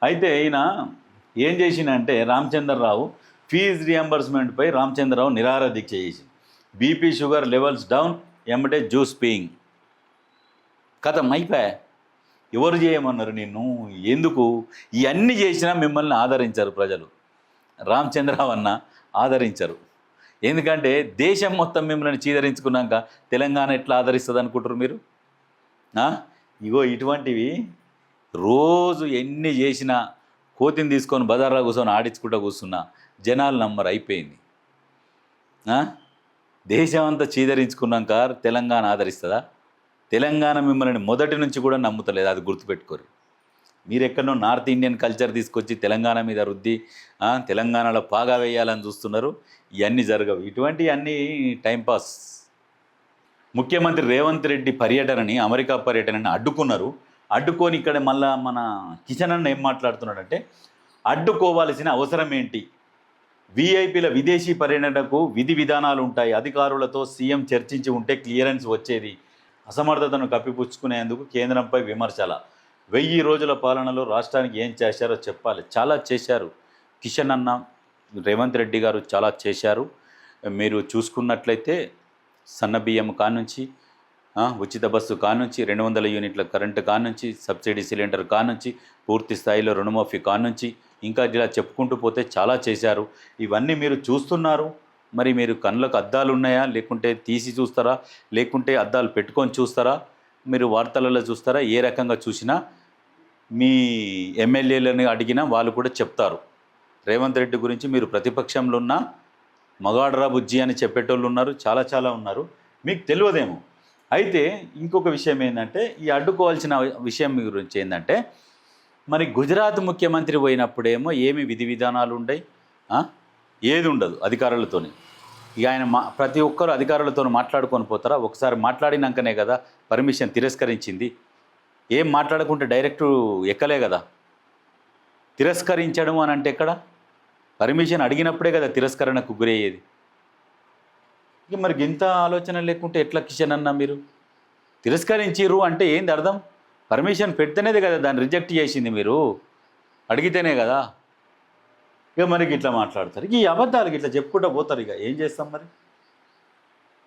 అయితే ఈయన ఏం చేసిందంటే రామచంద్రరావు ఫీజు రియంబర్స్మెంట్పై రామచంద్రరావు నిరాహార దీక్ష చేసి బీపీ షుగర్ లెవెల్స్ డౌన్ ఎమ్మటే జ్యూస్ పీయింగ్ కథం అయిపోయా. ఎవరు చేయమన్నారు నిన్ను? ఎందుకు ఇవన్నీ చేసినా మిమ్మల్ని ఆదరించారు ప్రజలు. రామచంద్రరావు అన్న ఆదరించరు. ఎందుకంటే దేశం మొత్తం మిమ్మల్ని చీదరించుకున్నాక తెలంగాణ ఎట్లా ఆదరిస్తుంది అనుకుంటారు మీరు? ఇగో ఇటువంటివి రోజు ఎన్ని చేసినా కోతిని తీసుకొని బజార్లో కూర్చొని ఆడించుకుంటూ కూర్చున్నా జనాలు నంబర్ అయిపోయింది. దేశం అంతా చీదరించుకున్నాక తెలంగాణ ఆదరిస్తుందా? తెలంగాణ మిమ్మల్ని మొదటి నుంచి కూడా నమ్ముతలేదు, అది గుర్తుపెట్టుకోరు. మీరు ఎక్కడో నార్త్ ఇండియన్ కల్చర్ తీసుకొచ్చి తెలంగాణ మీద రుద్ది తెలంగాణలో పాగా వేయాలని చూస్తున్నారు. ఇవన్నీ జరగవు, ఇటువంటి అన్నీ టైంపాస్. ముఖ్యమంత్రి రేవంత్ రెడ్డి పర్యటనని, అమెరికా పర్యటనని అడ్డుకున్నారు. అడ్డుకొని ఇక్కడ మళ్ళా మన కిషన్ అన్న ఏం మాట్లాడుతున్నాడంటే అడ్డుకోవాల్సిన అవసరం ఏంటి? వీఐపీల విదేశీ పర్యటనకు విధి విధానాలు ఉంటాయి, అధికారులతో సీఎం చర్చించి ఉంటే క్లియరెన్స్ వచ్చేది. అసమర్థతను కప్పిపుచ్చుకునేందుకు కేంద్రంపై విమర్శల. 1000 రోజుల పాలనలో రాష్ట్రానికి ఏం చేశారో చెప్పాలి. చాలా చేశారు కిషన్ అన్న, రేవంత్ రెడ్డి గారు చాలా చేశారు. మీరు చూసుకున్నట్లయితే సన్నబియ్యం కానుంచి, ఉచిత బస్సు కానుంచి, 200 యూనిట్ల కరెంటు కానుంచి, సబ్సిడీ సిలిండర్ కానుంచి, పూర్తి స్థాయిలో రుణమాఫీ కానుంచి, ఇంకా ఇలా చెప్పుకుంటూ పోతే చాలా చేశారు. ఇవన్నీ మీరు చూస్తున్నారు. మరి మీరు కళ్ళకు అద్దాలు ఉన్నాయా, లేకుంటే తీసి చూస్తారా, లేకుంటే అద్దాలు పెట్టుకొని చూస్తారా, మీరు వార్తలలో చూస్తారా? ఏ రకంగా చూసినా మీ ఎమ్మెల్యేలను అడిగినా వాళ్ళు కూడా చెప్తారు. రేవంత్ రెడ్డి గురించి మీరు ప్రతిపక్షంలో ఉన్న మగాడ్రా బుజ్జి అని చెప్పేటోళ్ళు ఉన్నారు, చాలా చాలా ఉన్నారు, మీకు తెలియదేమో. అయితే ఇంకొక విషయం ఏంటంటే, ఈ అడ్డుకోవాల్సిన విషయం గురించి ఏంటంటే, మరి గుజరాత్ ముఖ్యమంత్రి పోయినప్పుడేమో ఏమి విధి విధానాలు ఉండయి, ఏది ఉండదు అధికారులతోని. ఇక ఆయన ప్రతి ఒక్కరు అధికారులతో మాట్లాడుకొని పోతారా? ఒకసారి మాట్లాడినాకనే కదా పర్మిషన్ తిరస్కరించింది. ఏం మాట్లాడకుంటే డైరెక్ట్ ఎక్కలే కదా. తిరస్కరించడం అని అంటే ఎక్కడ? పర్మిషన్ అడిగినప్పుడే కదా తిరస్కరణకు గురయ్యేది. ఇక మరి ఇంత ఆలోచన లేకుంటే ఎట్లా కిషన్ అన్న మీరు? తిరస్కరించిర్రు అంటే ఏంది అర్థం? పర్మిషన్ పెడితేనేది కదా దాన్ని రిజెక్ట్ చేసింది, మీరు అడిగితేనే కదా. ఇక మనకి ఇట్లా మాట్లాడతారు, ఈ అబద్ధాలకి ఇట్లా చెప్పుకుంటూ పోతారు. ఇక ఏం చేస్తాం మరి?